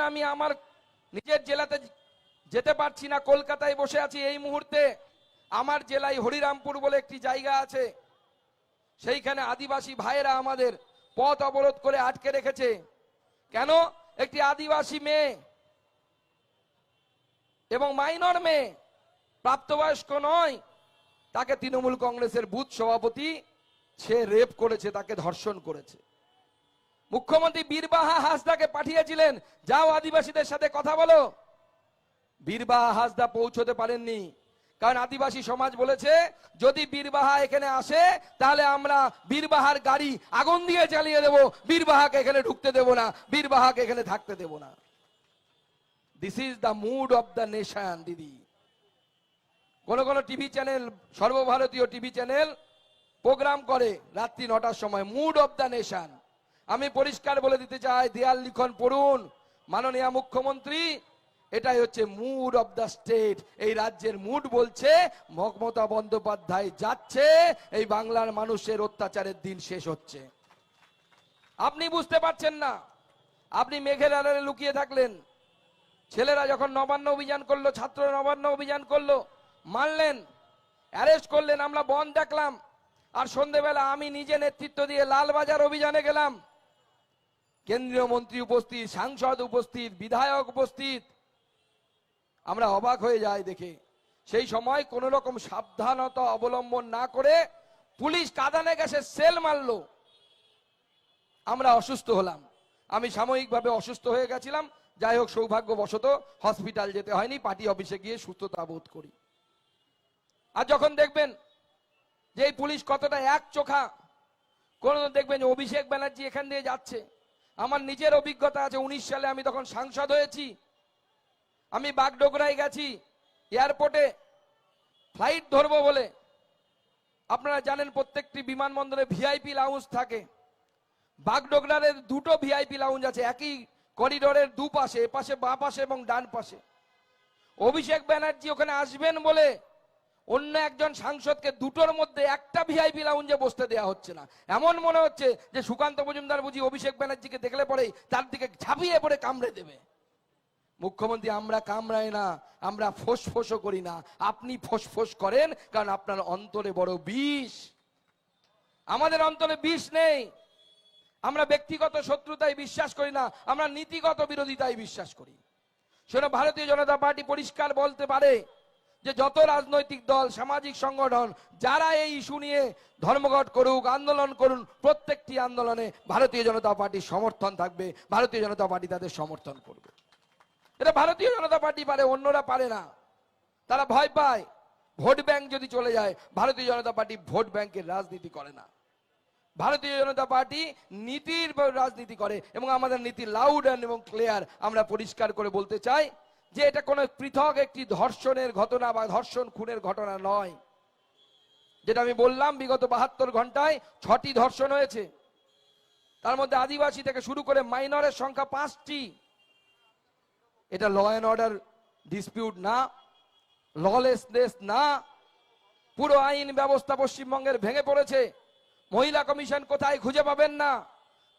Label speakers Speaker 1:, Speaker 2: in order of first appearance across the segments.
Speaker 1: আমি আমার নিজের জেলাতে যেতে পারছি না, কলকাতায় বসে আছি এই মুহূর্তে। আমার জেলায় হরিরামপুর বলে একটি জায়গা আছে, সেইখানে আদিবাসী ভাইয়েরা আমাদের পথ অবরোধ করে আটকে রেখেছে। কেন? একটি আদিবাসী মেয়ে এবং মাইনর মেয়ে, প্রাপ্তবয়স্ক নয়, তাকে তৃণমূল কংগ্রেসের বুথ সভাপতি সে রেপ করেছে, তাকে ধর্ষণ করেছে। মুখ্যমন্ত্রী বীরবাহা হাসদাকে পাঠিয়েছিলেন, যাও আদিবাসীদের সাথে কথা বলো। বীরবাহা হাসদা পৌঁছতে পারেননি, কারণ আদিবাসী সমাজ বলেছে যদি বীরবাহা এখানে আসে তাহলে আমরা বীরবাহার গাড়ি আগুন দিয়ে জ্বালিয়ে দেব, বীরবাহাকে এখানে ঢুকতে দেব না, বীরবাহাকে এখানে থাকতে দেব না। This is the mood of the nation. দিদি, কোন কোন টিভি চ্যানেল, সর্বভারতীয় টিভি চ্যানেল প্রোগ্রাম করে রাত্রি 9টার সময়, মুড অফ দ্য নেশন। আমি পরিষ্কার বলে দিতে চাই, দেয়াল লিখন পড়ুন, মাননীয় মুখ্যমন্ত্রী, এটাই হচ্ছে মুড অফ দ্য স্টেট। এই রাজ্যের মুড বলছে মমতা বন্দ্যোপাধ্যায় যাচ্ছে, এই বাংলার মানুষের অত্যাচারের দিন শেষ হচ্ছে। আপনি বুঝতে পারছেন না, আপনি মেঘের আড়ালে লুকিয়ে থাকলেন। ছেলেরা যখন নবান্ন অভিযান করলো, ছাত্র নবান্ন অভিযান করলো, মানলেন, অ্যারেস্ট করলেন, আমরা বন্ধ দেখলাম। আর সন্ধ্যেবেলা আমি নিজে নেতৃত্ব দিয়ে লালবাজার অভিযানে গেলাম, কেন্দ্রীয় মন্ত্রী উপস্থিত, সাংসদ উপস্থিত, বিধায়ক উপস্থিত। আমরা অবাক হয়ে যাই দেখে। সেই সময় কোন রকম সাবধানতা অবলম্বন না করে পুলিশ কাঁদানে গ্যাসের সেল মারলো। আমরা অসুস্থ হলাম, আমি সাময়িকভাবে অসুস্থ হয়ে গেছিলাম। যাই হোক, সৌভাগ্যবশত হসপিটাল যেতে হয়নি, পার্টি অফিসে গিয়ে সুস্থতা বোধ করি। আর যখন দেখবেন যে এই পুলিশ কতটা এক চোখা, কোন দেখবেন অভিষেক ব্যানার্জি এখান দিয়ে যাচ্ছে। আমার নিজের অভিজ্ঞতা আছে, 19 সালে আমি তখন সাংসদ হয়েছি, আমি বাগডোগরায় গেছি এয়ারপোর্টে ফ্লাইট ধরবো বলে। আপনারা জানেন প্রত্যেকটি বিমানবন্দরে ভিআইপি লাউঞ্জ থাকে। বাগডোগরার দুটো ভিআইপি লাউঞ্জ আছে, একই করিডোরের দুপাশে, এপাশে বাঁ পাশে এবং ডান পাশে। অভিষেক ব্যানার্জি ওখানে আসবেন বলে অন্য একজন সাংসদকে দুটোর মধ্যে একটা ভিআইপি লাউঞ্জে বসতে দেওয়া হচ্ছে না। এমন মনে হচ্ছে যে সুকান্ত মজুমদার বুঝি অভিষেক ব্যানার্জিকে দেখলে পরে তার দিকে ঝাঁপিয়ে পড়ে কামড়ে দেবে। মুখ্যমন্ত্রী, আমরা কামড়াই না, আমরা ফোঁস করি না, আপনি ফোঁস করেন, কারণ আপনার অন্তরে বড় বিষ। আমাদের অন্তরে বিষ নেই। আমরা ব্যক্তিগত শত্রুতায় বিশ্বাস করি না, আমরা নীতিগত বিরোধিতায় বিশ্বাস করি। শোনো, ভারতীয় জনতা পার্টি পরিষ্কার বলতে পারে যে যত রাজনৈতিক দল, সামাজিক সংগঠন যারা এই ইস্যু নিয়ে ধর্মঘট করুক, আন্দোলন করুন, প্রত্যেকটি আন্দোলনে ভারতীয় জনতা পার্টির সমর্থন থাকবে, ভারতীয় জনতা পার্টি তাদের সমর্থন করবে। এটা ভারতীয় জনতা পার্টি পারে, অন্যরা পারে না। তারা ভয় পায় ভোট ব্যাংক যদি চলে যায়। ভারতীয় জনতা পার্টি ভোট ব্যাংকের রাজনীতি করে না, ভারতীয় জনতা পার্টি নীতির রাজনীতি করে, এবং আমাদের নীতি লাউড এবং ক্লিয়ার। আমরা পরিষ্কার করে বলতে চাই যে এটা কোনো পৃথক একটি ধর্ষণের ঘটনা বা ধর্ষণ খুনের ঘটনা নয়। যেটা আমি বললাম, বিগত 72 ঘন্টায় 6টি ধর্ষণ হয়েছে, তার মধ্যে আদিবাসী থেকে শুরু করে মাইনরের সংখ্যা 5টি। এটা ল অ্যান্ড অর্ডার ডিসপিউট না, ললেসনেস না, পুরো আইন ব্যবস্থা পশ্চিমবঙ্গের ভেঙে পড়েছে। মহিলা কমিশন কোথায় খুঁজে পাবেন না,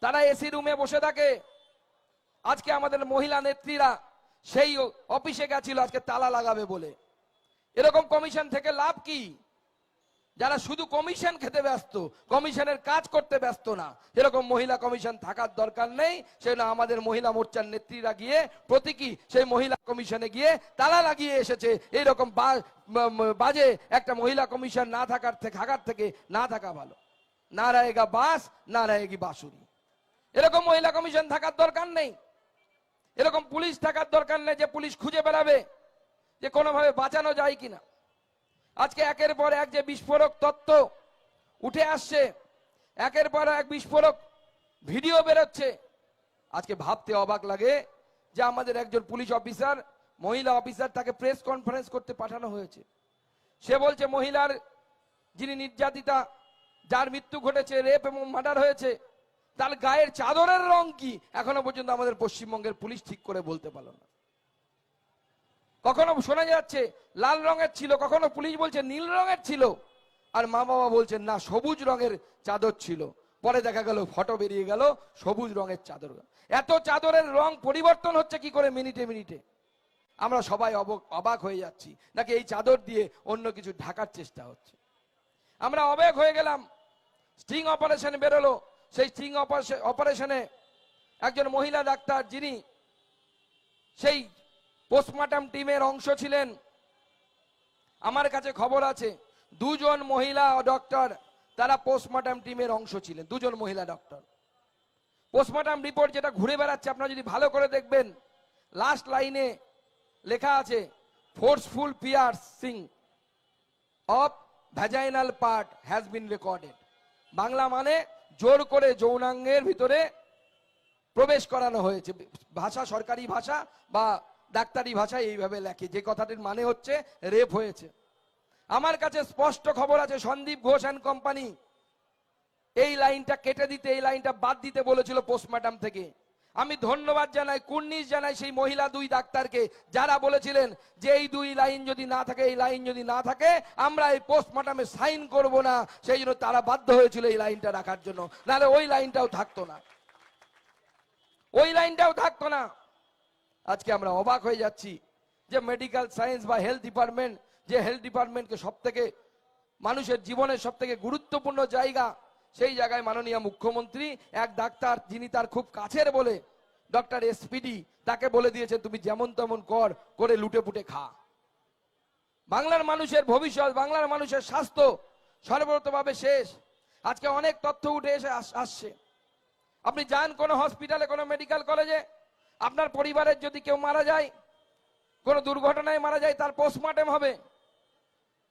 Speaker 1: তারা এসি রুমে বসে থাকে। আজকে আমাদের মহিলা নেত্রীরা সেই অফিসে গেছিল আজকে তালা লাগাবে বলে। এরকম কমিশন থেকে লাভ কি? যারা শুধু কমিশন খেতে ব্যস্ত, কমিশনের কাজ করতে ব্যস্ত না, এরকম মহিলা কমিশন থাকার দরকার নেই। সেজন্য আমাদের মহিলা মোর্চার নেত্রীরা গিয়ে প্রতীকী সেই মহিলা কমিশনে গিয়ে তালা লাগিয়ে এসেছে। এইরকম বাজে একটা মহিলা কমিশন না থাকার থেকে না থাকা ভালো। না रहेगा বাস, না रहेगी বাঁশুরি। এরকম মহিলা কমিশন থাকার দরকার নেই। এরকম পুলিশ থাকার দরকার নেই যে পুলিশ খুঁজে বেড়াবে যে কোনোভাবে বাঁচানো যায় কিনা। আজকে একের পর এক যে বিস্ফোরক তত্ত্ব উঠে আসছে, একের পর এক বিস্ফোরক ভিডিও বেরোচ্ছে, আজকে ভাবতে অবাক লাগে যে আমাদের একজন পুলিশ অফিসার, মহিলা অফিসার, তাকে প্রেস কনফারেন্স করতে পাঠানো হয়েছে। সে বলছে মহিলার যিনি নির্যাতিতা, যার মৃত্যু ঘটেছে, রেপ এবং মার্ডার হয়েছে, তার গায়ের চাদরের রং কি এখনো পর্যন্ত আমাদের পশ্চিমবঙ্গের পুলিশ ঠিক করে বলতে পারল না। কখনো শোনা যাচ্ছে লাল রঙের ছিল, কখনো পুলিশ বলছে নীল রঙের ছিল, আর মা বাবা বলছেন না সবুজ রঙের চাদর ছিল। পরে দেখা গেল ফটো বেরিয়ে গেল সবুজ রঙের চাদর। এত চাদরের রং পরিবর্তন হচ্ছে কি করে মিনিটে মিনিটে? আমরা সবাই অবাক হয়ে যাচ্ছি, নাকি এই চাদর দিয়ে অন্য কিছু ঢাকার চেষ্টা হচ্ছে? আমরা অবাক হয়ে গেলাম। স্টিং অপারেশন বেরোলো, সেই স্টিং অপারেশনে একজন মহিলা ডাক্তার, যিনি সেই পোস্টমর্টম টিমের অংশ ছিলেন, আমার কাছে খবর আছে দুজন মহিলা ডক্টর তারা পোস্টমর্টম টিমের অংশ ছিলেন, দুজন মহিলা ডক্টর। পোস্টমর্টম রিপোর্ট যেটা ঘুরে বেড়াচ্ছে, আপনারা যদি ভালো করে দেখবেন, লাস্ট লাইনে লেখা আছে forceful piercing of vaginal part has been recorded. Bangla মানে জোর করে যৌনাঙ্গের ভিতরে প্রবেশ করানো হয়েছে। ভাষা সরকারি ভাষা বা ডাক্তারি ভাষা এইভাবে লেখে, যে কথাটির মানে হচ্ছে রেপ হয়েছে। আমার কাছে স্পষ্ট খবর আছে সন্দীপ ঘোষ অ্যান্ড কোম্পানি এই লাইনটা কেটে দিতে, এই লাইনটা বাদ দিতে বলেছিল পোস্টমর্টম থেকে। আমি ধন্যবাদ জানাই, কুর্নিশ জানাই সেই মহিলা দুই ডাক্তারকে, যারা বলেছিলেন যে এই দুই লাইন যদি না থাকে, এই লাইন যদি না থাকে আমরা এই পোস্টমর্টমে সাইন করব না। সেই জন্য তারা বাধ্য হয়েছিল এই লাইনটা রাখার জন্য, নাহলে ওই লাইনটাও থাকতো না, ওই লাইনটাও থাকতো না। আজকে আমরা অবাক হয়ে যাচ্ছি যে মেডিকেল সায়েন্স বা হেলথ ডিপার্টমেন্ট, যে হেলথ ডিপার্টমেন্টকে সব থেকে মানুষের জীবনের সব থেকে গুরুত্বপূর্ণ জায়গা, সেই জায়গায় মাননীয় মুখ্যমন্ত্রী এক ডাক্তার যিনি তার খুব কাছের বলে ডক্টর এসপিডি, তাকে বলে দিয়েছেন তুমি যেমন তেমন করে লুটে পুটে খা। বাংলার মানুষের ভবিষ্যৎ, বাংলার মানুষের স্বাস্থ্য সর্বতভাবে শেষ। আজকে অনেক তথ্য উঠে এসে আসছে। আপনি যান কোনো হসপিটালে, কোনো মেডিকেল কলেজে, আপনার পরিবারের যদি কেউ মারা যায়, কোনো দুর্ঘটনায় মারা যায়, তার পোস্টমর্টম হবে।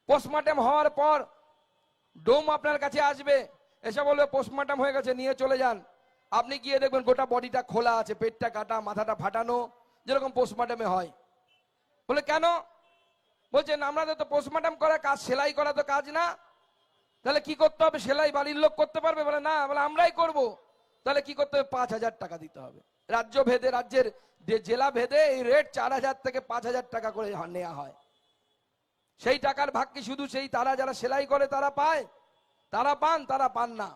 Speaker 1: পোস্টমর্টম হওয়ার পর ডোম আপনার কাছে আসবে, এসে বলবে পোস্টমর্টম হয়ে গেছে, নিয়ে চলে যান। আপনি গিয়ে দেখবেন গোটা বডিটা খোলা আছে, পেটটা কাটা, মাথাটা ফাটানো, যেরকম পোস্টমর্টমে হয়। বলে কেন? বলছেন আমাদের তো পোস্টমর্টম করা কাজ, সেলাই করা তো কাজ না। তাহলে কি করতে হবে? সেলাই বাড়ির লোক করতে পারবে? বলে না, বলে আমরাই করব। তাহলে কি করতে হবে? 5,000 টাকা দিতে হবে। রাজ্য ভেদে, রাজ্যের জেলা ভেদে এই রেট 4,000 থেকে 5,000 টাকা করে নেওয়া হয়। সেই টাকার ভাগ কি শুধু সেই তারা যারা সেলাই করে তারা পায়? তারা পান? তারা পান না।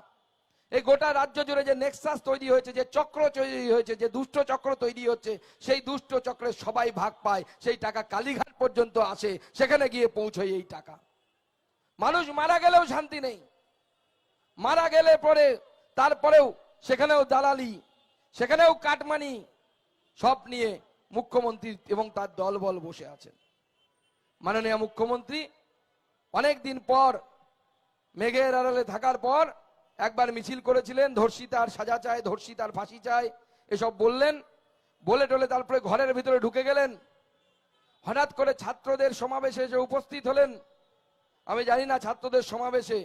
Speaker 1: এই গোটা রাজ্য জুড়ে যে নেক্সাস তৈরি হয়েছে, যে চক্র তৈরি হয়েছে, যে দুষ্ট চক্র তৈরি হচ্ছে, সেই দুষ্ট চক্রে সবাই ভাগ পায়। সেই টাকা কালীঘাট পর্যন্ত আসে, সেখানে গিয়ে পৌঁছয় এই টাকা। মানুষ মারা গেলেও শান্তি নেই, মারা গেলে পরে তারপরেও সেখানেও দালালি, সেখানেও কাটমানি, সব নিয়ে মুখ্যমন্ত্রী এবং তার দলবল বসে আছেন। মাননীয় মুখ্যমন্ত্রী অনেক দিন পর, মেঘের আড়ালে থাকার পর একবার মিছিল করেছিলেন, ধর্ষিতার সাজা চায়, ধর্ষিতার ফাঁসি চায়, এসব বললেন। বলে টলে তারপরে ঘরের ভিতরে ঢুকে গেলেন। হঠাৎ করে ছাত্রদের সমাবেশে এসে উপস্থিত হলেন। আমি জানি না ছাত্রদের সমাবেশে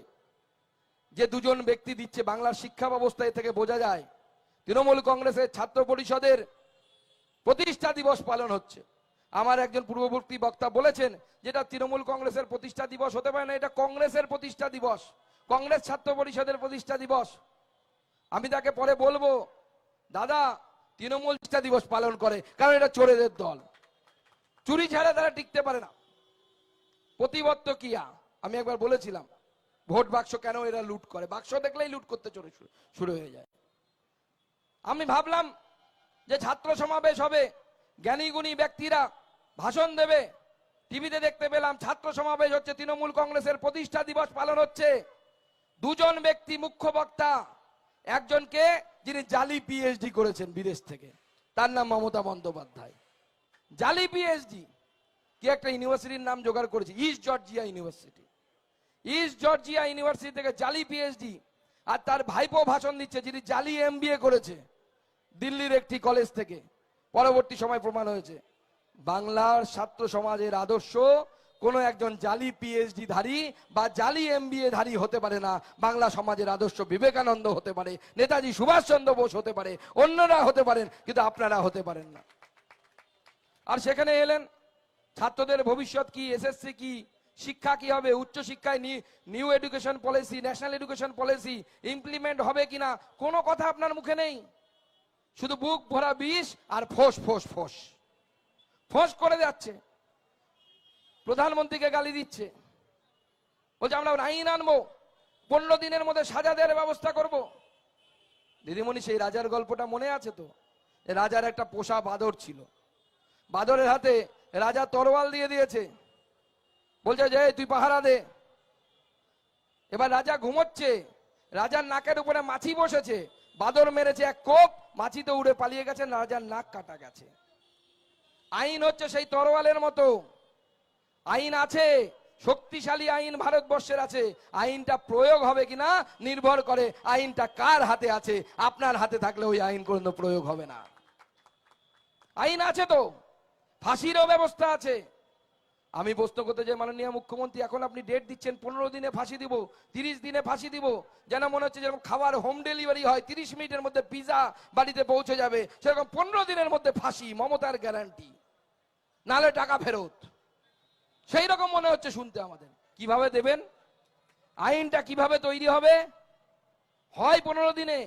Speaker 1: যে দুজন ব্যক্তি দিচ্ছে, বাংলার শিক্ষা ব্যবস্থা এ থেকে বোঝা যায় তৃণমূল কংগ্রেসের ছাত্র পরিষদের প্রতিষ্ঠা দিবস পালন হচ্ছে। আমার একজন পূর্ববর্তী বক্তা বলেছেন যেটা তৃণমূল কংগ্রেসের প্রতিষ্ঠা দিবস হতে পারে না, এটা কংগ্রেসের প্রতিষ্ঠা দিবস, কংগ্রেস ছাত্র পরিষদের প্রতিষ্ঠা দিবস। আমি তাকে পরে বলবো, দাদা তৃণমূল প্রতিষ্ঠা দিবস পালন করে, কারণ এটা চোরেদের দল, চুরি ছাড়া তারা টিকতে পারে না। প্রতিবদ্ধ কিয়া আমি একবার বলেছিলাম, ভোট বাক্স কেন এরা লুট করে, বাক্স দেখলেই লুট করতে শুরু হয়ে যায়। আমি ভাবলাম যে ছাত্র সমাবেশ হবে, জ্ঞানী গুণী ব্যক্তিরা ভাষণ দেবে, টিভিতে দেখতে পেলাম ছাত্র সমাবেশ হচ্ছে, তৃণমূল কংগ্রেসের প্রতিষ্ঠা দিবস পালন হচ্ছে। দুজন ব্যক্তি মুখ্য বক্তা, একজনকে যিনি জালি পিএইচডি করেছেন বিদেশ থেকে, তার নাম মমতা বন্দ্যোপাধ্যায়। জালি পিএইচডি কি একটা ইউনিভার্সিটির নাম জোগাড় করেছে, east Georgia university. East Georgia university থেকে জালি পিএইচডি। আর তার ভাইপো ভাষণ দিচ্ছে, যিনি জালি এমবিএ করেছে দিল্লির একটি কলেজ থেকে। পরবর্তী সময় প্রমাণ হয়েছে বাংলার ছাত্র সমাজের আদর্শ কোনো একজন জালি পিএইচডি ধারী বা জালি এমবিএ ধারী হতে পারে না। বাংলা সমাজের আদর্শ বিবেকানন্দ হতে পারে, নেতাজি সুভাষচন্দ্র বোস হতে পারে, অন্যরা হতে পারেন, কিন্তু আপনারা হতে পারেন না। আর সেখানে এলেন, ছাত্রদের ভবিষ্যৎ কি, এসএসসি কি, শিক্ষা কি হবে, উচ্চ শিক্ষায় new education policy, national education policy implement হবে কিনা, কোনো কথা আপনার মুখে নেই। শুধু বুক ভরা বিষ আর ফোঁস ফোঁস ফোঁস ফোঁস করে যাচ্ছে। প্রধানমন্ত্রীকে গালি দিচ্ছে, বলছে আমরা আইন আনবো, 15 দিনের মধ্যে সাজা দেওয়ার ব্যবস্থা করব। দিদিমণি সেই রাজার গল্পটা মনে আছে তো? রাজার একটা পোষা বাদর ছিল, বাদরের হাতে রাজা তরোয়াল দিয়ে দিয়েছে, বলছে যে তুই পাহারা দে। এবার রাজা ঘুমোচ্ছে, রাজার নাকের উপরে মাছি বসেছে, বাদর মেরেছে এক কোপ, মাছি তো উড়ে পালিয়ে গেছে, রাজার নাক কাটা গেছে। আইন হচ্ছে সেই তরোয়ালের মতো, আইন আছে, শক্তিশালী আইন ভারতবর্ষের আছে, আইনটা প্রয়োগ হবে কিনা নির্ভর করে আইনটা কার হাতে আছে। আপনার হাতে থাকলে ওই আইন কোনো প্রয়োগ হবে না। আইন আছে তো, ফাঁসিরও ব্যবস্থা আছে। আমি প্রশ্ন করতে চাই মাননীয় মুখ্যমন্ত্রী, এখন আপনি ডেট দিচ্ছেন 15 দিনে ফাঁসি দিব, 30 দিনে ফাঁসি দিব, যেন মনে হচ্ছে যেরকম খাবার হোম ডেলিভারি হয় 30 মিনিটের মধ্যে পিজা বাড়িতে পৌঁছে যাবে, সেরকম 15 দিনের মধ্যে ফাঁসি, মমতার গ্যারান্টি, নালে টাকা ফেরত। সেই রকম মনে হচ্ছে শুনতে আমাদের। কিভাবে দেবেন? আইনটা কিভাবে তৈরি হবে? হয় 15 দিনে।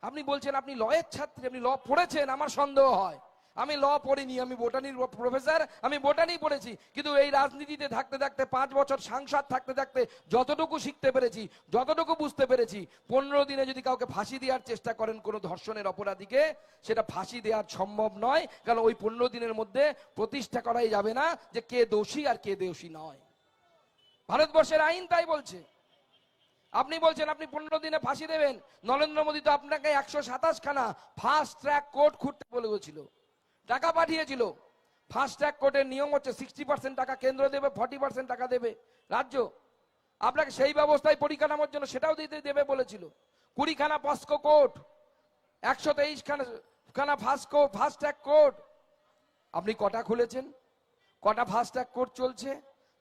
Speaker 1: আপনি বলছেন আপনি লয়ের ছাত্রী, আপনি ল পড়েছেন, আমার সন্দেহ হয়। আমি ল পড়িনি, আমি বোটানির প্রফেসর, আমি বোটানি পড়েছি, কিন্তু এই রাজনীতিতে থাকতে থাকতে 5 বছর সাংসদ থাকতে থাকতে যতটুকু শিখতে পেরেছি, যতটুকু বুঝতে পেরেছি, 15 দিনে যদি কাউকে ফাঁসি দেওয়ার চেষ্টা করেন কোনো ধর্ষণের অপরাধীকে, সেটা ফাঁসি দেওয়া সম্ভব নয়, কারণ ওই 15 দিনের মধ্যে প্রতিষ্ঠা করাই যাবে না যে কে দোষী আর কে দোষী নয়। ভারতবর্ষের আইন তাই বলছে। আপনি বলছেন আপনি 15 দিনে ফাঁসি দেবেন, নরেন্দ্র মোদী তো আপনাকে 127 খানা ফাস্ট ট্র্যাক কোর্ট খুঁড়তে বলেছিল, টাকা পাঠিয়েছিল। ফাস্ট ট্র্যাক কোর্টের নিয়ম হচ্ছে 60% টাকা কেন্দ্র দেবে, 40% টাকা দেবে রাজ্য। আপনাকে সেই ব্যবস্থায় পরিকাঠামোর জন্য সেটাও দিতে দেবে বলেছিল। 20 খানা পস্কো কোর্ট, 123 খানা ফাস্ট ট্র্যাক কোর্ট। আপনি কটা খুলেছেন? কটা ফাস্ট ট্র্যাক কোর্ট চলছে?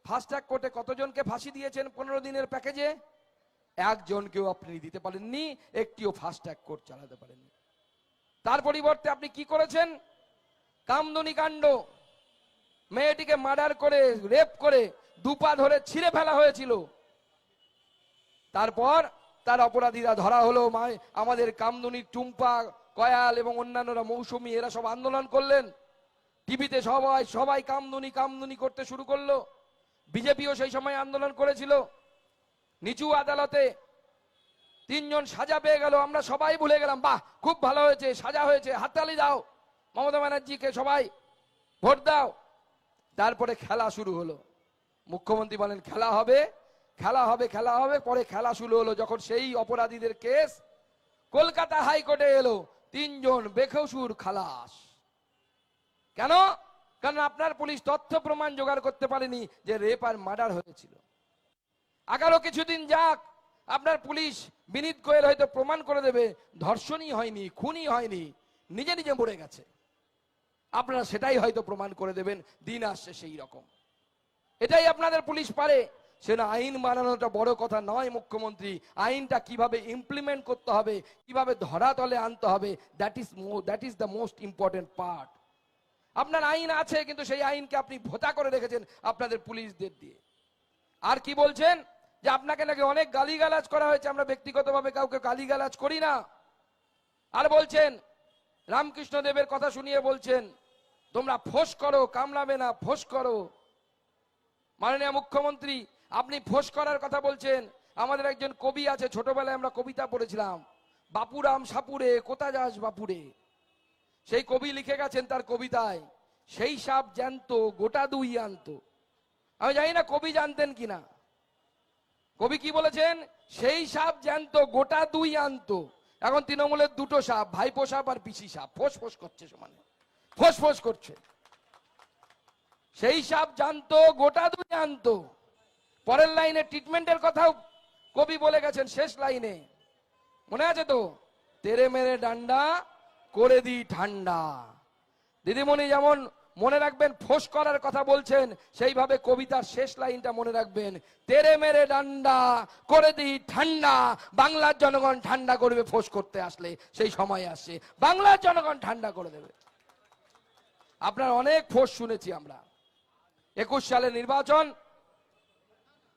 Speaker 1: ফাস্ট ট্র্যাক কোর্টে কতজনকে ফাঁসি দিয়েছেন 15 দিনের প্যাকেজে? একজনকেও আপনি দিতে পারেননি, একটিও ফাস্ট ট্র্যাক কোর্ট চালাতে পারেননি। তার পরিবর্তে আপনি কি করেছেন? কামদুনি কাণ্ড, মেয়েটিকে মার্ডার করে, রেপ করে 2 পা ধরে ছিঁড়ে ফেলা হয়েছিল। তারপর তার অপরাধীরা ধরা হলো। আমাদের কামদুনি, টুম্পা, কয়াল এবং অন্যান্যরা, মৌসুমী, এরা সব আন্দোলন করলেন। টিভিতে সবাই কামদুনি কামদুনি করতে শুরু করলো। বিজেপিও সেই সময় আন্দোলন করেছিল। নিচু আদালতে 3 জন সাজা পেয়ে গেল, আমরা সবাই ভুলে গেলাম, বাহ খুব ভালো হয়েছে, সাজা হয়েছে, হাততালি দাও, মমতা ব্যানার্জিকে সবাই ভোট দাও। তারপরে খেলা শুরু হলো। মুখ্যমন্ত্রী বলেন খেলা হবে, খেলা হবে, খেলা হবে। পরে খেলা শুরু হলো যখন সেই অপরাধীদের কেস কলকাতা হাইকোর্টে এলো, 3 জন বেকসুর খালাস। কেন? কারণ আপনার পুলিশ তথ্য প্রমাণ জোগাড় করতে পারেনি যে রেপ আর মার্ডার হয়েছিল। আগারও কিছুদিন যাক, আপনার পুলিশ বিনীত গোয়েল হয়তো প্রমাণ করে দেবে ধর্ষণই হয়নি, খুনই হয়নি, নিজে নিজে মরে গেছে। আপনারা সেটাই হয়তো প্রমাণ করে দেবেন, দিন আসছে সেই রকম। এটাই আপনাদের পুলিশ পারে। সেটা আইন বানানোটা বড় কথা নয় মুখ্যমন্ত্রী, আইনটা কিভাবে ইমপ্লিমেন্ট করতে হবে, কিভাবে ধরাতলে আনতে হবে, that is the most important part. আপনার আইন আছে, কিন্তু সেই আইনকে আপনি ভোতা করে রেখেছেন আপনাদের পুলিশদের দিয়ে। আর কি বলছেন? যে আপনাকে নাকি অনেক গালিগালাজ করা হয়েছে। আমরা ব্যক্তিগতভাবে কাউকে গালিগালাজ করি না। আর বলছেন রামকৃষ্ণ দেবের কথা শুনিয়ে বলছেন তোমরা ফোঁস করো, কামড়াবে না, ফোঁস করো। মাননীয় মুখ্যমন্ত্রী, আপনি ফোঁস করার কথা বলছেন। আমাদের একজন কবি আছে, ছোটবেলায় আমরা কবিতা পড়েছিলাম, বাপুরাম সাপুরে কোথা যাস বাপুরে। সেই কবি লিখে গেছেন তার কবিতায়, সেই সাপ জ্যান্ত গোটা 2 আনতো। আমি জানি না কবি জানতেন কিনা। কবি কি বলেছেন? সেই সাপ জ্যান্ত গোটা 2 আনতো। এখন তৃণমূলের 2টো সাপ, ভাইপো সাপ আর পিসি সাপ, ফোঁস ফোঁস করছে, সমানে ফোঁস ফোঁস করছে। সেই সাপ জানতো গোটা 2 আনতো। পরের লাইনে ট্রিটমেন্টের কথাও কবি বলে গেছেন, শেষ লাইনে মনে আছে তো, তেরে মেরে ডান্ডা করে দি ঠান্ডা। দিদিমণি যেমন মনে রাখবেন ফোঁস করার কথা বলছেন, সেইভাবে কবিতার শেষ লাইনটা মনে রাখবেন, তেরে মেরে ডান্ডা করে দি ঠান্ডা। বাংলার জনগণ ঠান্ডা করবে ফোঁস করতে আসলে, সেই সময় আসছে, বাংলার জনগণ ঠান্ডা করে দেবে। আপনার অনেক ফোঁস শুনেছি আমরা। 21 সালে নির্বাচন,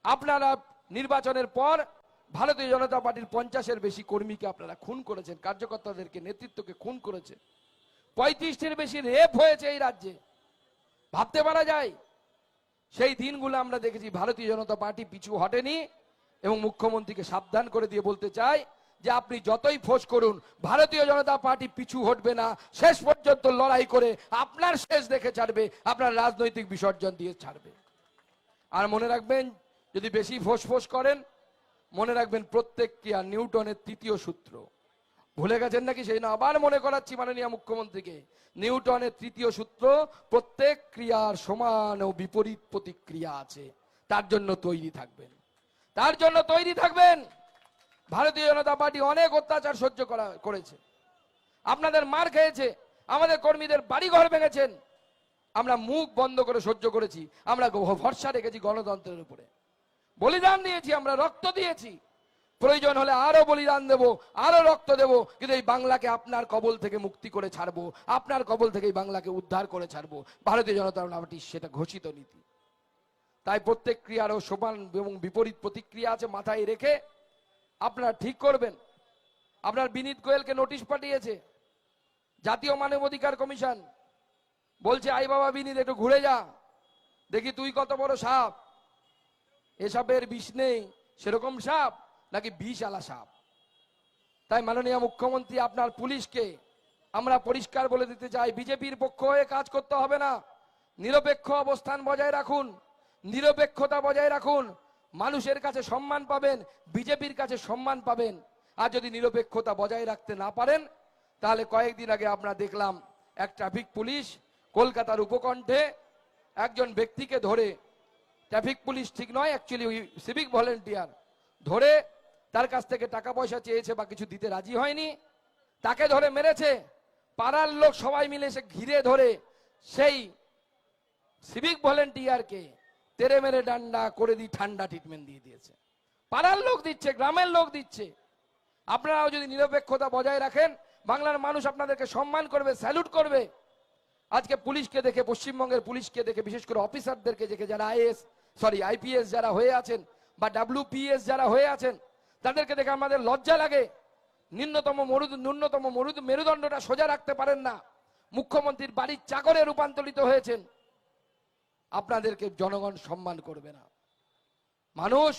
Speaker 1: আপনারা নির্বাচনের পর ভারতীয় জনতা পার্টির 50-এর বেশি কর্মীকে আপনারা খুন করেছেন, কার্যকর্তাদেরকে, নেতৃত্বকে খুন করেছেন। 35-টির বেশি রেপ হয়েছে এই রাজ্যে। ভাবতে পারা যায়? সেই দিনগুলো আমরা দেখেছি। ভারতীয় জনতা পার্টি পিছু হটেনি এবং মুখ্যমন্ত্রীকে সাবধান করে দিয়ে বলতে চাই, যে আপনি যতই ফোঁস করুন ভারতীয় জনতা পার্টি পিছু হটবে না, শেষ পর্যন্ত লড়াই করে আপনার শেষ দেখে ছাড়বে, আপনার রাজনৈতিক বিসর্জন দিয়ে ছাড়বে। আর মনে রাখবেন, যদি বেশি ফোঁস করেন, মনে রাখবেন প্রত্যেক ক্রিয়া নিউটনের তৃতীয় সূত্র ভুলে গেছেন নাকি? সেই না আবার মনে করাচ্ছি মাননীয় মুখ্যমন্ত্রীকে, নিউটনের তৃতীয় সূত্র, প্রত্যেক ক্রিয়ার সমান ও বিপরীত প্রতিক্রিয়া আছে। তার জন্য তৈরি থাকবেন, তার জন্য তৈরি থাকবেন। ভারতীয় জনতা পার্টি অনেক অত্যাচার সহ্য করেছে, আপনাদের মার খেয়েছে, আমাদের কর্মীদের বাড়ি ঘর ভেঙেছেন, আমরা মুখ বন্ধ করে সহ্য করেছি। আমরা ভরসা রেখেছি গণতন্ত্রের উপরে, বলিদান দিয়েছি, আমরা রক্ত দিয়েছি, প্রয়োজন হলে আরো বলিদান দেব, আরো রক্ত দেব, কিন্তু এই বাংলাকে আপনার কবল থেকে মুক্তি করে ছাড়বো, আপনার কবল থেকে এই বাংলাকে উদ্ধার করে ছাড়বো। ভারতীয় জনতা পার্টি সেটা ঘোষিত নীতি। তাই প্রত্যেক ক্রিয়ারও সমান এবং বিপরীত প্রতিক্রিয়া আছে, মাথায় রেখে আপনারা ঠিক করবেন। আপনার বিনীত গোয়েলকে নোটিশ পাঠিয়েছে জাতীয় মানবাধিকার কমিশন, বলছে আই বাবা বিনীত একটু ঘুরে যা, দেখি তুই কত বড় সাপ, এসবের বিষ নেই, সেরকম সাপ নাকি বিষ আলা সাপ। তাই মাননীয় মুখ্যমন্ত্রী, আপনার পুলিশকে আমরা পরিষ্কার বলে দিতে চাই, বিজেপির পক্ষ হয়ে কাজ করতে হবে না, নিরপেক্ষ অবস্থান বজায় রাখুন, নিরপেক্ষতা বজায় রাখুন, মানুষের কাছে সম্মান পাবেন, বিজেপির কাছে সম্মান পাবেন। আর যদি নিরপেক্ষতা বজায় রাখতে না পারেন, তাহলে কয়েকদিন আগে আমরা দেখলাম এক ট্রাফিক পুলিশ কলকাতার উপকণ্ঠে একজন ব্যক্তিকে ধরে, ট্রাফিক পুলিশ ঠিক নয়, অ্যাকচুয়ালি সিভিক ভলেন্টিয়ার, ধরে তার কাছ থেকে টাকা পয়সা চেয়েছে বা কিছু দিতে রাজি হয়নি, তাকে ধরে মেরেছে। পাড়ার লোক সবাই মিলে এসে ঘিরে ধরে সেই সিভিক ভলেন্টিয়ারকে তেরে মেরে ডান্ডা করে দিয়ে ঠান্ডা ট্রিটমেন্ট দিয়ে দিয়েছে। পাড়ার লোক দিচ্ছে, গ্রামের লোক দিচ্ছে। আপনারাও যদি নিরপেক্ষতা বজায় রাখেন, বাংলার মানুষ আপনাদেরকে সম্মান করবে, স্যালুট করবে। আজকে পুলিশকে দেখে, পশ্চিমবঙ্গের পুলিশকে দেখে, বিশেষ করে অফিসারদেরকে দেখে, যারা আইপিএস যারা হয়ে আছেন বা WPS যারা হয়ে আছেন, তাদেরকে দেখে আমাদের লজ্জা লাগে। ন্যূনতম মেরুদণ্ডটা সোজা রাখতে পারেন না, মুখ্যমন্ত্রীর বাড়ির চাকরে রূপান্তরিত হয়েছেন। আপনাদেরকে জনগণ সম্মান করবে না। মানুষ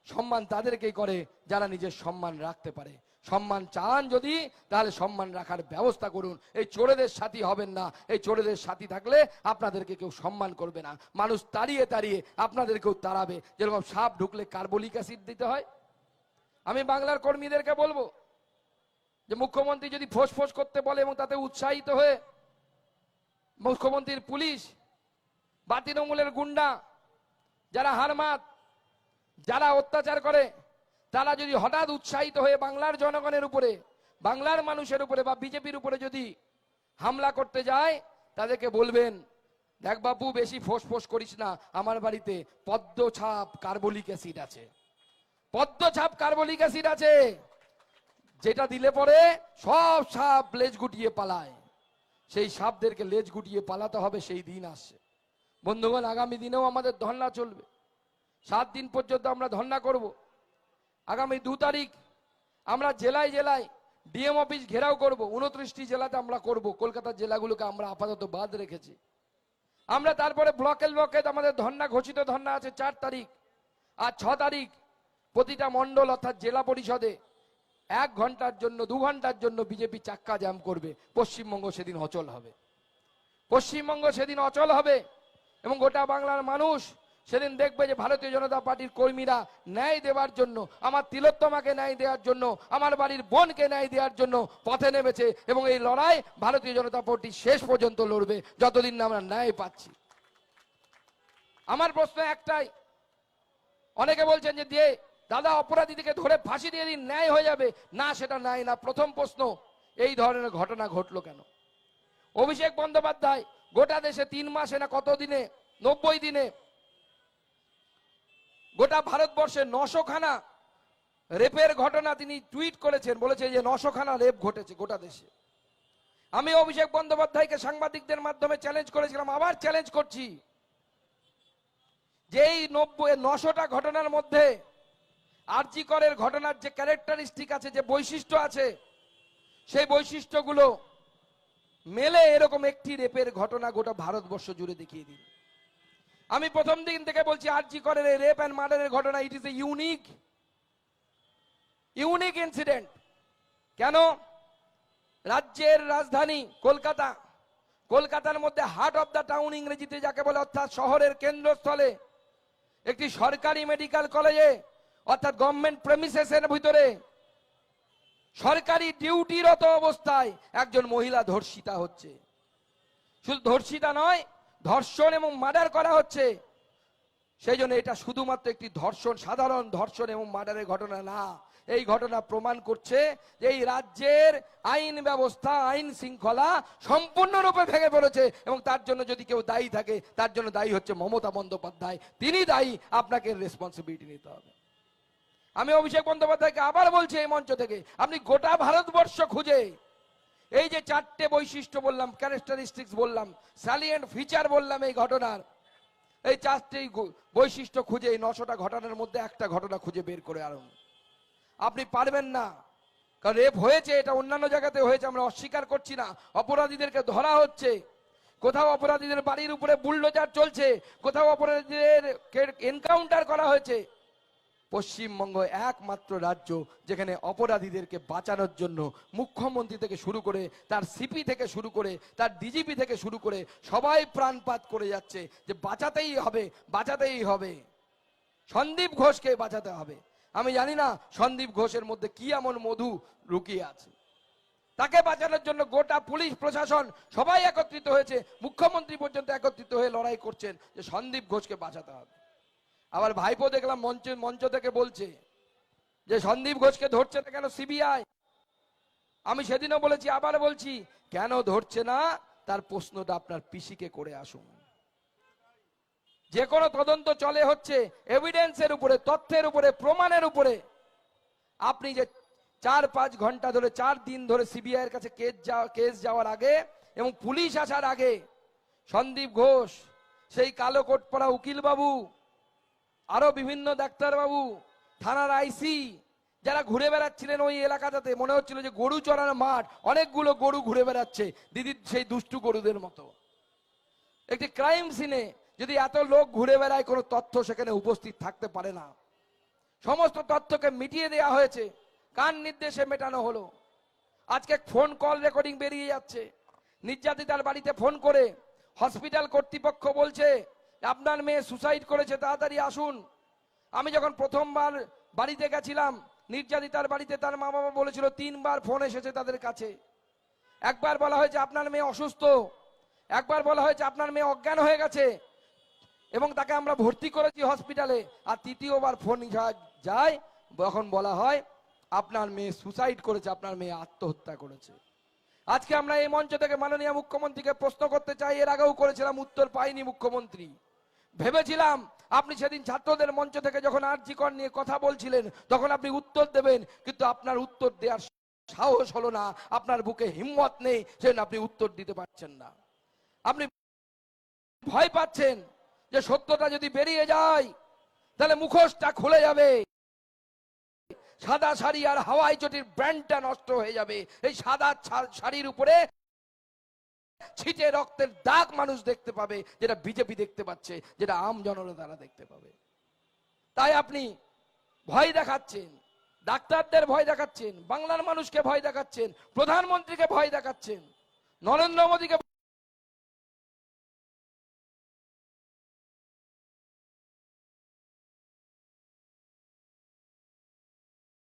Speaker 1: সম্মান তাদেরকেই করে যারা নিজের সম্মান রাখতে পারে। সম্মান চান যদি, তাহলে সম্মান রাখার ব্যবস্থা করুন। এই চোরেদের সাথী হবেন না, এই চোরেদের সাথী থাকলে আপনাদেরকে কেউ সম্মান করবে না। মানুষ তাড়িয়ে তাড়িয়ে আপনাদেরকেও তাড়াবে, যেরকম সাপ ঢুকলে কার্বলিক অ্যাসিড দিতে হয়। আমি বাংলার কর্মীদেরকে বলবো যে মুখ্যমন্ত্রী যদি ফোঁস করতে বলে এবং তাতে উৎসাহিত হয়ে মুখ্যমন্ত্রীর পুলিশ বা তৃণমূলের গুন্ডা যারা হারমাত, যারা অত্যাচার করে, তারা যদি হঠাৎ উৎসাহিত হয়ে বাংলার জনগণের উপরে, বাংলার মানুষের উপরে বা বিজেপির উপরে যদি হামলা করতে যায়, তাদেরকে বলবেন, দেখ বাবু, বেশি ফোঁস করিস না, আমার বাড়িতে পদ্মছাপ কার্বলিক অ্যাসিড আছে, পদ্মছাপ কার্বলিক অ্যাসিড আছে, যেটা দিলে পরে সব সাপ লেজ গুটিয়ে পালায়। সেই সাপদেরকে লেজ গুটিয়ে পালাতে হবে, সেই দিন আসছে। বন্ধুগণ, আগামী দিনেও আমাদের ধর্ণা চলবে, 7 দিন পর্যন্ত আমরা ধর্ণা করব। আগামী 2 তারিখ আমরা জেলায় জেলায় ডিএম অফিস ঘেরাও করব। 29টি জেলাতে আমরা করব, কলকাতার জেলাগুলোকে আমরা আপাতত বাদ রেখেছি। আমরা তারপরে ব্লকে আমাদের ধর্ণা, ঘোষিত ধর্ণা আছে 4 তারিখ আর 6 তারিখ। প্রতিটা মন্ডল অর্থাৎ জেলা পরিষদে 1 ঘন্টার জন্য, 2 ঘন্টার জন্য বিজেপি চাক্কা জ্যাম করবে। পশ্চিমবঙ্গ সেদিন অচল হবে, পশ্চিমবঙ্গ সেদিন অচল হবে এবং গোটা বাংলার মানুষ সেদিন দেখবে যে ভারতীয় জনতা পার্টির কর্মীরা ন্যায় দেওয়ার জন্য, আমার তিলোত্তমাকে ন্যায় দেওয়ার জন্য, আমার বাড়ির বোনকে ন্যায় দেওয়ার জন্য পথে নেমেছে। এবং এই লড়াই ভারতীয় জনতা পার্টি শেষ পর্যন্ত লড়বে, যতদিন না আমরা ন্যায় পাচ্ছি। আমার প্রশ্ন একটাই, অনেকে বলছেন যে দিয়ে দাদা অপরাধীদেরকে ধরে ফাঁসি দিয়ে দিন, ন্যায় হয়ে যাবে। না, সেটা ন্যায় না। প্রথম প্রশ্ন, এই ধরনের ঘটনা ঘটলো কেন? অভিষেক বন্দ্যোপাধ্যায় গোটা দেশে 3 মাসে না কত দিনে, 90 দিনে গোটা ভারতবর্ষে 900 খানা রেপের ঘটনা তিনি টুইট করেছেন, বলেছে যে 900 খানা রেপ ঘটেছে গোটা দেশে। আমি অভিষেক বন্দ্যোপাধ্যায়কে সাংবাদিকদের মাধ্যমে চ্যালেঞ্জ করেছিলাম, আবার চ্যালেঞ্জ করছি, যে এই 900টা ঘটনার মধ্যে আরজি করের ঘটনার যে ক্যারেক্টারিস্টিক আছে, যে বৈশিষ্ট্য আছে, সেই বৈশিষ্ট্যগুলো মেলে এরকম একটি রেপের ঘটনা গোটা ভারতবর্ষ জুড়ে দেখিয়ে দিন। আমি প্রথম দিন থেকে বলছি, আরজি করের এই রেপ এন্ড মার্ডারের ঘটনা, it is a unique, unique incident. কেন? রাজ্যের রাজধানী কলকাতা, কলকাতার মধ্যে হার্ট অফ দ্য টাউন ইংরেজিতে যাকে বলে, অর্থাৎ শহরের কেন্দ্রস্থলে একটি সরকারি মেডিকেল কলেজে অর্থাৎ গভর্নমেন্ট প্রেমিসেসের ভিতরে সরকারি ডিউটিরত অবস্থায় একজন মহিলা ধর্ষিতা হচ্ছে। শুধু ধর্ষিতা নয়, ধর্ষণ এবং মার্ডার করা হচ্ছে। সেই জন্য এটা শুধুমাত্র একটি ধর্ষণ, সাধারণ ধর্ষণ এবং মার্ডারের ঘটনা না। এই ঘটনা প্রমাণ করছে যে এই রাজ্যের আইন ব্যবস্থা, আইন শৃঙ্খলা সম্পূর্ণরূপে ভেঙে পড়েছে, এবং তার জন্য যদি কেউ দায়ী থাকে, তার জন্য দায়ী হচ্ছে মমতা বন্দ্যোপাধ্যায়। তিনি দায়ী, আপনাকে রেসপন্সিবিলিটি নিতে হবে। আমি অভিষেক বন্দ্যোপাধ্যায়কে আবার বলছি এই মঞ্চ থেকে, আপনি গোটা ভারতবর্ষ খুঁজে এই যে 4টে বৈশিষ্ট্য বললাম, ক্যারেক্টারিস্টিক্স বললাম, স্যালিয়েন্ট ফিচার বললাম এই ঘটনার, এই 4টি বৈশিষ্ট্য খুঁজে এই 900টা ঘটনার মধ্যে একটা ঘটনা খুঁজে বের করে আনুন। আপনি পারবেন না, কারণ রেপ হয়েছে, এটা অন্যান্য জায়গাতে হয়েছে, আমরা অস্বীকার করছি না। অপরাধীদেরকে ধরা হচ্ছে, কোথাও অপরাধীদের বাড়ির উপরে বুলডোজার চলছে, কোথাও অপরাধীদের এনকাউন্টার করা হয়েছে। পশ্চিমবঙ্গ একমাত্র রাজ্য যেখানে অপরাধীদেরকে বাঁচানোর জন্য মুখ্যমন্ত্রী থেকে শুরু করে, তার সিপি থেকে শুরু করে, তার ডিজিপি থেকে শুরু করে সবাই প্রাণপাত করে যাচ্ছে যে বাঁচাতেই হবে, বাঁচাতেই হবে, সন্দীপ ঘোষকে বাঁচাতে হবে। আমি জানি না সন্দীপ ঘোষের মধ্যে কি এমন মধু লুকিয়ে আছে, তাকে বাঁচানোর জন্য গোটা পুলিশ প্রশাসন সবাই একত্রিত হয়েছে, মুখ্যমন্ত্রী পর্যন্ত একত্রিত হয়ে লড়াই করছেন যে সন্দীপ ঘোষকে বাঁচাতে হবে। আবার ভাইপো দেখলাম মঞ্চ থেকে বলছে যে সন্দীপ ঘোষকে ধরছে না কেন সিবিআই। আমি সেদিনও বলেছি, আবার বলছি, কেন ধরছে না তার প্রশ্নটা আপনার পিসিকে করে আসুন। যে কোনো তদন্ত চলে হচ্ছে এভিডেন্সের উপরে, তথ্যের উপরে, প্রমাণের উপরে। আপনি যে 4-5 ঘন্টা ধরে, 4 দিন ধরে সিবিআই এর কাছে কেস যাওয়ার আগে এবং পুলিশ আসার আগে সন্দীপ ঘোষ, সেই কালো কোট পরা উকিল বাবু, আরো বিভিন্ন ডাক্তার বাবু, থানার আইসি, যারা ঘুরে বেড়াচ্ছিলেন ওই এলাকাটাতে, মনে হচ্ছিল যে গরু চড়ার মাঠ, অনেকগুলো গরু ঘুরে বেড়াচ্ছে দিদির সেই দুষ্টু গরুদের মতো। একটি ক্রাইম সিনে যদি এত লোক ঘুরে বেড়ায়, কোনো তথ্য সেখানে উপস্থিত থাকতে পারে না। সমস্ত তথ্যকে মিটিয়ে দেওয়া হয়েছে। কার নির্দেশে মেটানো হলো? আজকে ফোন কল রেকর্ডিং বেরিয়ে যাচ্ছে। নির্যাতিতার বাড়িতে ফোন করে হসপিটাল কর্তৃপক্ষ বলছে আপনার মেয়ে সুসাইড করেছে, তাড়াতাড়ি আসুন। আমি যখন প্রথমবার বাড়িতে গেছিলাম, নির্যাতিতার বাড়িতে, তার মা বাবা বলেছিল 3 বার ফোন এসেছে তাদের কাছে। একবার বলা হয়েছে আপনার মেয়ে অসুস্থ, একবার বলা হয়েছে আপনার মেয়ে অজ্ঞান হয়ে গেছে এবং তাকে আমরা ভর্তি করেছি হসপিটালে, আর তৃতীয়বার ফোন যায় যখন বলা হয় আপনার মেয়ে সুসাইড করেছে, আপনার মেয়ে আত্মহত্যা করেছে। আজকে আমরা এই মঞ্চ থেকে মাননীয় মুখ্যমন্ত্রীকে প্রশ্ন করতে চাই, এর আগেও করেছিলাম, উত্তর পাইনি মুখ্যমন্ত্রী। ভেবেছিলাম আপনি সেদিন ছাত্রদের মঞ্চ থেকে যখন আরজি কর নিয়ে কথা বলছিলেন তখন আপনি উত্তর দেবেন, কিন্তু আপনার উত্তর দেওয়ার সাহস হলো না, আপনার বুকে হিম্মত নেই, সেজন্য আপনি উত্তর দিতে পারছেন না। আপনি ভয় পাচ্ছেন যে সত্যটা যদি বেরিয়ে যায় তাহলে মুখোশটা খুলে যাবে, সাদা শাড়ি আর হাওয়াই চটির ব্র্যান্ডটা নষ্ট হয়ে যাবে। এই সাদা শাড়ির উপরে ছিটে রক্তের দাগ মানুষ দেখতে পাবে, যেটা বিজেপি দেখতে পাচ্ছে, যেটা আম জনতারা দেখতে পাবে। তাই আপনি ভয় দেখাচ্ছেন, ডাক্তারদের ভয় দেখাচ্ছেন, বাংলার মানুষকে ভয় দেখাচ্ছেন, প্রধানমন্ত্রীকে ভয় দেখাচ্ছেন, নরেন্দ্র মোদীকে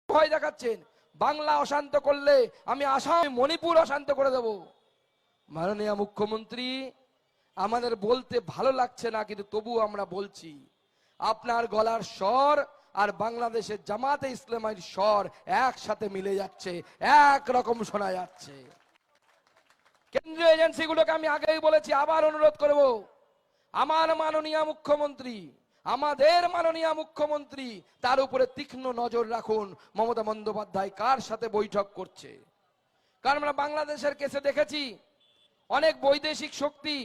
Speaker 1: ভয় দেখাচ্ছেন। বাংলা অশান্ত করলে আমি আসাম, মণিপুর অশান্ত করে দেব। মাননীয় মুখ্যমন্ত্রী, আমাদের বলতে ভালো লাগছে না, কিন্তু তবু আমরা বলছি, আপনার গলার স্বর আর বাংলাদেশের জামাতে ইসলামের স্বর একসাথে মিলে যাচ্ছে, এক রকম শোনা যাচ্ছে। কেন্দ্রীয় এজেন্সিগুলোকে আমি আগেই বলেছি, আবার অনুরোধ করব, আমার মাননীয় মুখ্যমন্ত্রী, আমাদের মাননীয় মুখ্যমন্ত্রী, তার উপরে তীক্ষ্ণ নজর রাখুন মমতা বন্দ্যোপাধ্যায় কার সাথে বৈঠক করছে। কারণ আমরা বাংলাদেশের কেসে দেখেছি অনেক বৈদেশিক শক্তি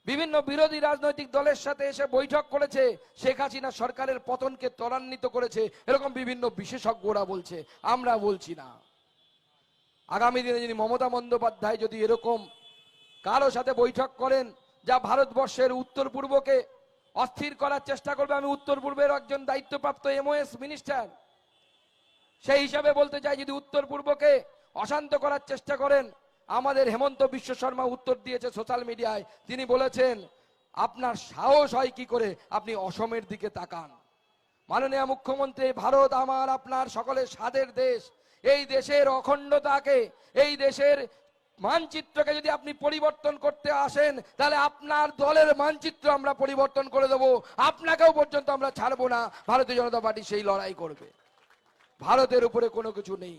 Speaker 1: বিভিন্ন বিরোধী রাজনৈতিক দলের সাথে এসে বৈঠক করেছে, শেখ হাসিনা সরকারের পতনকে ত্বরান্বিত করেছে, এরকম বিভিন্ন বিশেষজ্ঞরা বলছে, আমরা বলছি না। আগামী দিনে যদি মমতা বন্দ্যোপাধ্যায় যদি এরকম কারো সাথে বৈঠক করেন যা ভারতবর্ষের উত্তর পূর্বকে অস্থির করার চেষ্টা করবে, আমি উত্তর পূর্বের একজন দায়িত্বপ্রাপ্ত MOS মিনিস্টার, সেই হিসাবে বলতে চাই, যদি উত্তর পূর্বকে অশান্ত করার চেষ্টা করেন, আমাদের হেমন্ত বিশ্ব শর্মা উত্তর দিয়েছে সোশ্যাল মিডিয়ায়। তিনি বলেছেন, আপনার সাহস হয় কি করে আপনি অসমের দিকে তাকান। মাননীয় মুখ্যমন্ত্রী, ভারত আমার আপনার সকলের স্বাদের দেশ। এই দেশের অখণ্ডতাকে, এই দেশের মানচিত্রকে যদি আপনি পরিবর্তন করতে আসেন, তাহলে আপনার দলের মানচিত্র আমরা পরিবর্তন করে দেব, আপনাকেও পর্যন্ত আমরা ছাড়বো না। ভারতীয় জনতা পার্টি সেই লড়াই করবে। ভারতের উপরে কোনো কিছু নেই।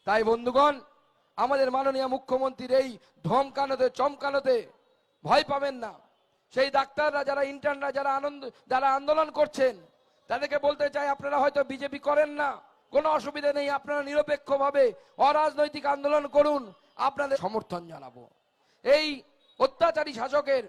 Speaker 1: তাই বন্ধুগণ, আমাদের মাননীয় মুখ্যমন্ত্রীর এই ধমকানোতে চমকানোতে ভয় পাবেন না। সেই ডাক্তাররা, যারা ইন্টার্নরা, যারা আন্দোলন করছেন, তাদেরকে বলতে চাই, আপনারা হয়তো বিজেপি করেন না, কোনো অসুবিধা নেই, আপনারা নিরপেক্ষভাবে অরাজনৈতিক আন্দোলন করুন, আপনাদের সমর্থন জানাবো। এই অত্যাচারী শাসকের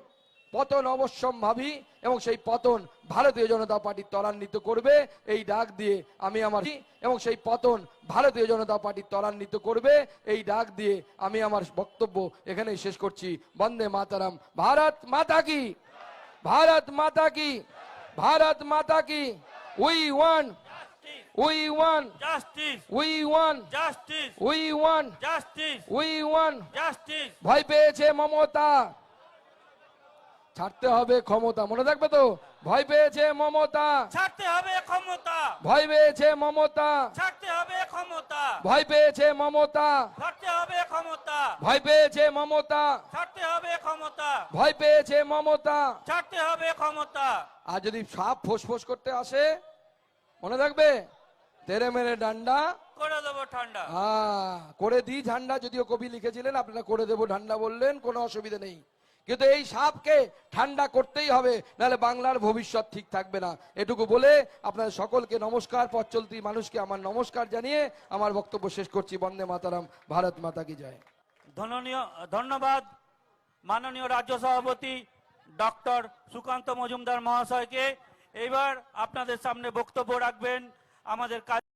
Speaker 1: পতন অবশ্যম্ভাবী, এবং সেই পতন ভারতীয় জনতা পার্টি ত্বরান্বিত করবে এই ডাক দিয়ে আমি আমার এবং সেই পতন ভারতীয় জনতা পার্টি ত্বরান্বিত করবে এই ডাক দিয়ে আমি আমার বক্তব্য এখানেই শেষ করছি। বন্দে মাতারাম। ভারত মাতা কি, ভারত মাতা কি, ভারত মাতা কি। We want, we want
Speaker 2: justice,
Speaker 1: we want
Speaker 2: justice,
Speaker 1: we want
Speaker 2: justice,
Speaker 1: we want.
Speaker 2: Justice.
Speaker 1: ভয় পেয়েছে মমতা, ছাড়তে হবে ক্ষমতা। মনে থাকবে তো, ভয় পেয়েছে মমতা,
Speaker 2: ছাড়তে হবে ক্ষমতা,
Speaker 1: ভয় পেয়েছে মমতা,
Speaker 2: ছাড়তে হবে ক্ষমতা,
Speaker 1: ভয় পেয়েছে মমতা,
Speaker 2: ছাড়তে হবে ক্ষমতা,
Speaker 1: ভয় পেয়েছে মমতা,
Speaker 2: ছাড়তে হবে ক্ষমতা,
Speaker 1: ভয় পেয়েছে মমতা।
Speaker 2: ছাড়তে হবে ক্ষমতা।
Speaker 1: আর যদি সাপ ফোঁস করতে আসে, মনে থাকবে, তেরে মেরে ডান্ডা
Speaker 2: করে দেবো ঠান্ডা।
Speaker 1: করে দিই ঝান্ডা। যদিও কবি লিখেছিলেন, আপনারা করে দেবো ঠান্ডা বললেন, কোনো অসুবিধা নেই। কিন্তু এই সাপকে ঠান্ডা করতেই হবে, নাহলে বাংলার ভবিষ্যৎ ঠিক থাকবে না। এটুকু বলে আপনাদের সকলকে নমস্কার, পথ চলতি মানুষকে আমার নমস্কার জানিয়ে আমার বক্তব্য শেষ করছি। বন্দে মাতারাম। ভারত মাতা কি জয়।
Speaker 2: ধন্যবাদ মাননীয় রাজ্য সভাপতি ডক্টর সুকান্ত মজুমদার মহাশয়কে। এবার আপনাদের সামনে বক্তব্য রাখবেন আমাদের